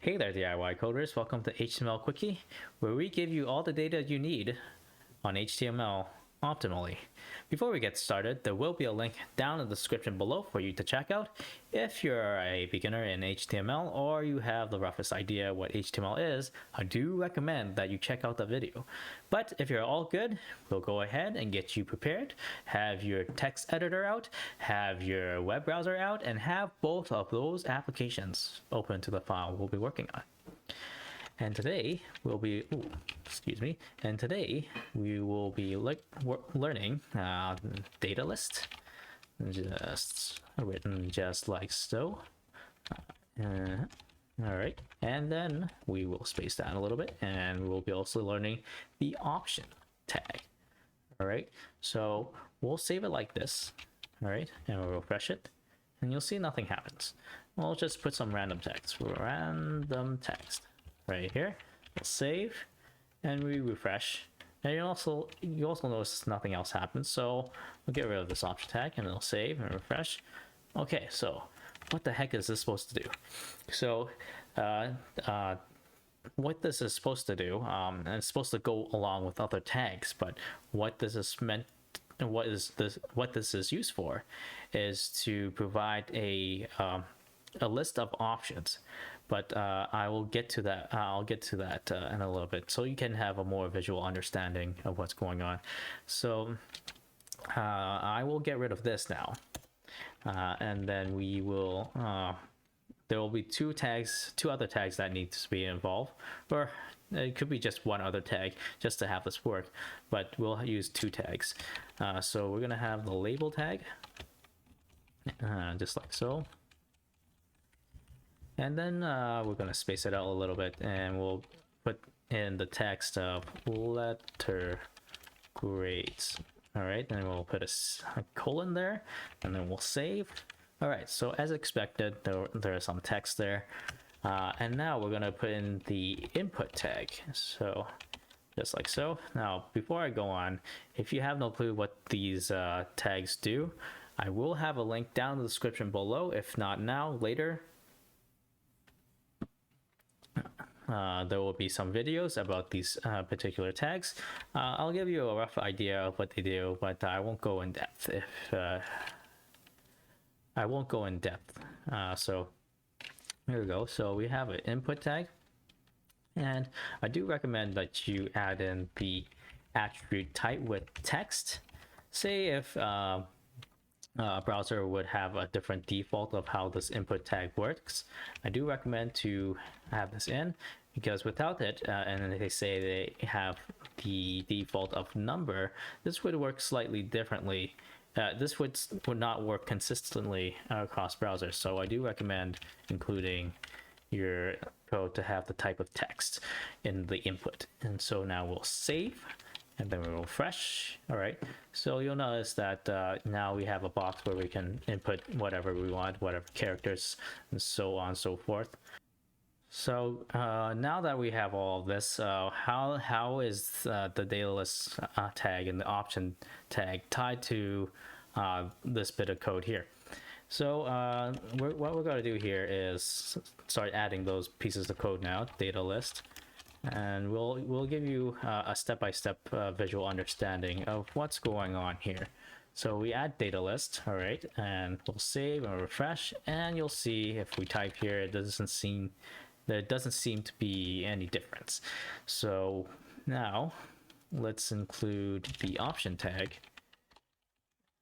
Hey there DIY coders, welcome to HTML Quickie, where we give you all the data you need on HTML optimally. Before we get started, there will be a link down in the description below for you to check out if you're a beginner in HTML or you have the roughest idea what HTML is. I do recommend that you check out the video. But if you're all good, we'll go ahead and get you prepared, have your text editor out, have your web browser out, and have both of those applications open to the file we'll be working on. And today we'll be, and today we will be learning Datalist, just written just like so. All right, and then we will space that a little bit, and we'll be also learning the option tag. All right, so we'll save it like this. All right, and we'll refresh it, and you'll see nothing happens. We'll just put some random text, right here. We'll save and we refresh, and you also notice nothing else happens, so we'll get rid of this option tag and it'll save and refresh. Okay, so what the heck is this supposed to do? So what this is supposed to do, and it's supposed to go along with other tags, but what this is meant and what this is used for is to provide a list of options. But I will get to that. I'll get to that in a little bit, so you can have a more visual understanding of what's going on. So I will get rid of this now, and then we will. There will be two other tags that need to be involved, or it could be just one other tag just to have this work. But we'll use two tags. So we're gonna have the label tag, just like so. And then we're going to space it out a little bit, and we'll put in the text of letter grades. All right, and we'll put a colon there, and then we'll save. All right, so as expected, there is some text there. And now we're going to put in the input tag. So just like so. Now, before I go on, if you have no clue what these tags do, I will have a link down in the description below. If not now, later. There will be some videos about these particular tags. I'll give you a rough idea of what they do, but I won't go in depth. So here we go. So we have an input tag, and I do recommend that you add in the attribute type with text. Say if a browser would have a different default of how this input tag works, I do recommend to have this in, because without it, and they say they have the default of number, this would work slightly differently. This would not work consistently across browsers. So I do recommend including your code to have the type of text in the input. And so now we'll save, and then we'll refresh. All right, so you'll notice that now we have a box where we can input whatever we want, whatever characters, and so on and so forth. So now that we have all of this, how is the Datalist tag and the option tag tied to this bit of code here? So what we're going to do here is start adding those pieces of code now, Datalist. And we'll give you a step-by-step visual understanding of what's going on here. So we add Datalist, all right, and we'll save and refresh, and you'll see if we type here, there doesn't seem to be any difference. So now let's include the option tag,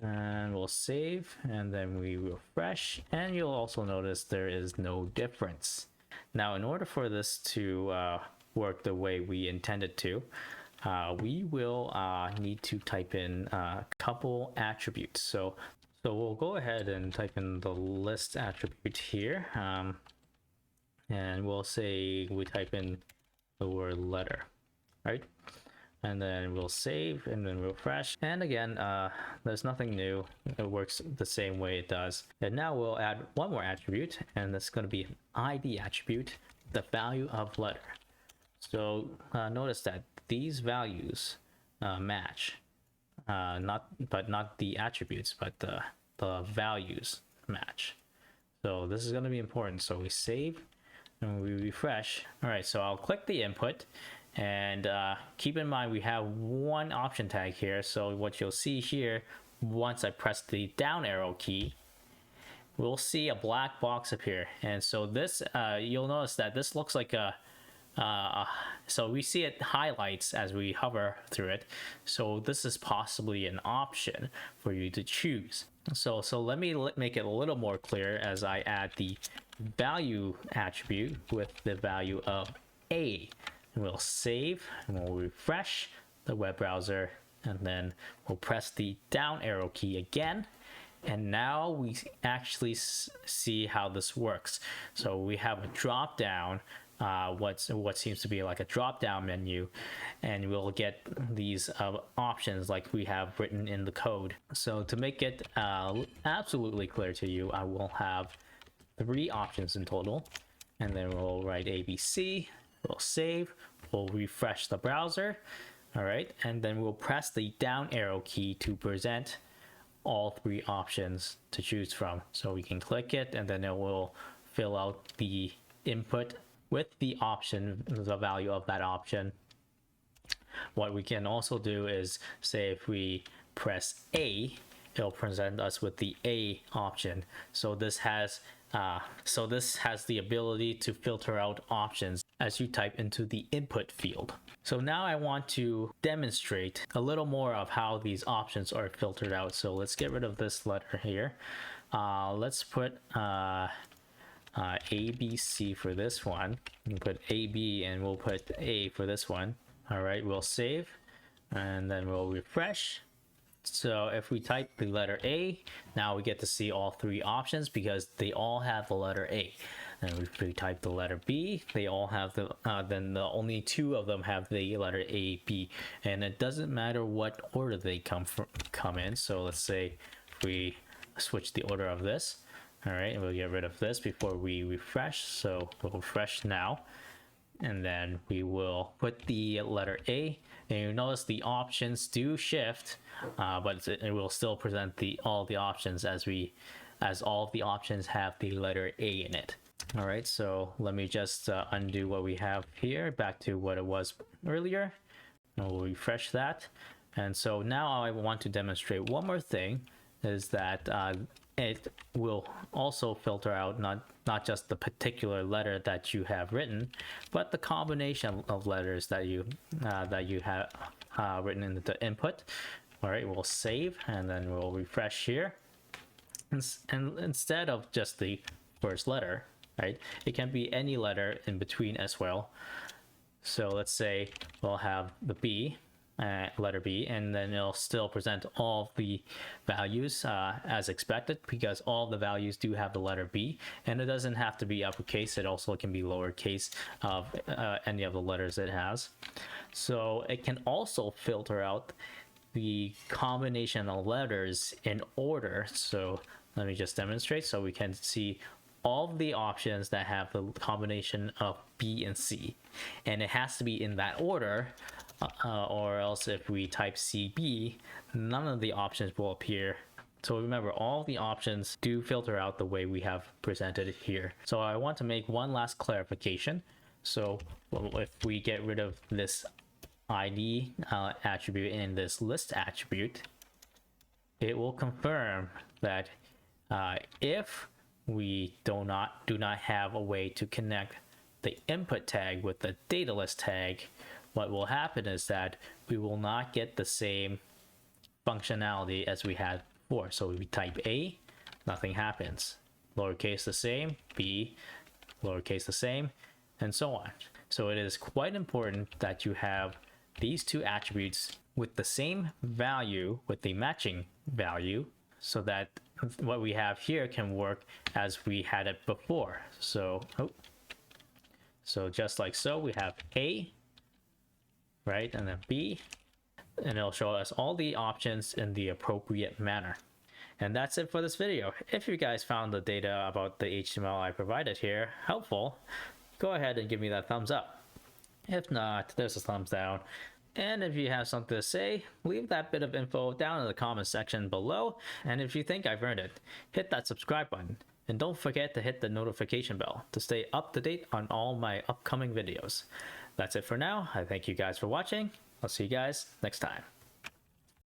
and we'll save, and then we refresh, and you'll also notice there is no difference. Now, in order for this to work the way we intended to, we will need to type in a couple attributes. So we'll go ahead and type in the list attribute here, and we'll say we type in the word letter, right? And then we'll save and then refresh, and again there's nothing new. It works the same way it does. And now we'll add one more attribute, and that's going to be an ID attribute, the value of letter. So notice that these values match, not the attributes, but the values match. So this is going to be important. So we save, and we refresh. All right, so I'll click the input, and keep in mind we have one option tag here. So what you'll see here, once I press the down arrow key, we'll see a black box appear. And so this, you'll notice that this looks like a, so we see it highlights as we hover through it. So this is possibly an option for you to choose. So let me make it a little more clear as I add the value attribute with the value of A. And we'll save and we'll refresh the web browser, and then we'll press the down arrow key again. And now we actually see how this works. So we have a drop down, what seems to be like a drop down menu, and we'll get these options like we have written in the code. So to make it absolutely clear to you, I will have 3 options in total, and then we'll write ABC, we'll save, we'll refresh the browser. All right, and then we'll press the down arrow key to present all 3 options to choose from. So we can click it, and then it will fill out the input with the option, the value of that option. What we can also do is say if we press A, it'll present us with the A option. So this has the ability to filter out options as you type into the input field. So now I want to demonstrate a little more of how these options are filtered out. So let's get rid of this letter here. Let's put ABC for this one. We'll put AB, and we'll put A for this one. All right, we'll save, and then we'll refresh. So if we type the letter A, now we get to see all 3 options because they all have the letter A. And if we type the letter B, they all have the, then the only 2 of them have the letter A, B. And it doesn't matter what order they come in. So let's say if we switch the order of this, all right, and we'll get rid of this before we refresh. So we'll refresh now, and then we will put the letter A, and you notice the options do shift, but it will still present all the options as all of the options have the letter A in it. All right, so let me just undo what we have here back to what it was earlier, and we'll refresh that. And so now I want to demonstrate one more thing, is that it will also filter out not just the particular letter that you have written, but the combination of letters that you have written in the input. All right, we'll save, and then we'll refresh here. And instead of just the first letter, right, it can be any letter in between as well. So let's say we'll have the B, letter B, and then it'll still present all the values as expected, because all the values do have the letter B, and it doesn't have to be uppercase. It also can be lowercase of any of the letters it has. So it can also filter out the combination of letters in order. So let me just demonstrate so we can see all of the options that have the combination of B and C, and it has to be in that order, or else if we type CB, none of the options will appear. So remember, all the options do filter out the way we have presented it here. So I want to make one last clarification. So if we get rid of this ID attribute and this list attribute, it will confirm that if we do not have a way to connect the input tag with the Datalist tag, what will happen is that we will not get the same functionality as we had before. So we type A, nothing happens. Lowercase the same, B, lowercase the same, and so on. So it is quite important that you have these 2 attributes with the same value, with the matching value, so that what we have here can work as we had it before. So just like so, we have A, right, and then B, and it'll show us all the options in the appropriate manner. And that's it for this video. If you guys found the data about the HTML I provided here helpful, go ahead and give me that thumbs up. If not, there's a thumbs down. And if you have something to say, leave that bit of info down in the comment section below. And if you think I've earned it, hit that subscribe button. And don't forget to hit the notification bell to stay up to date on all my upcoming videos. That's it for now. I thank you guys for watching. I'll see you guys next time.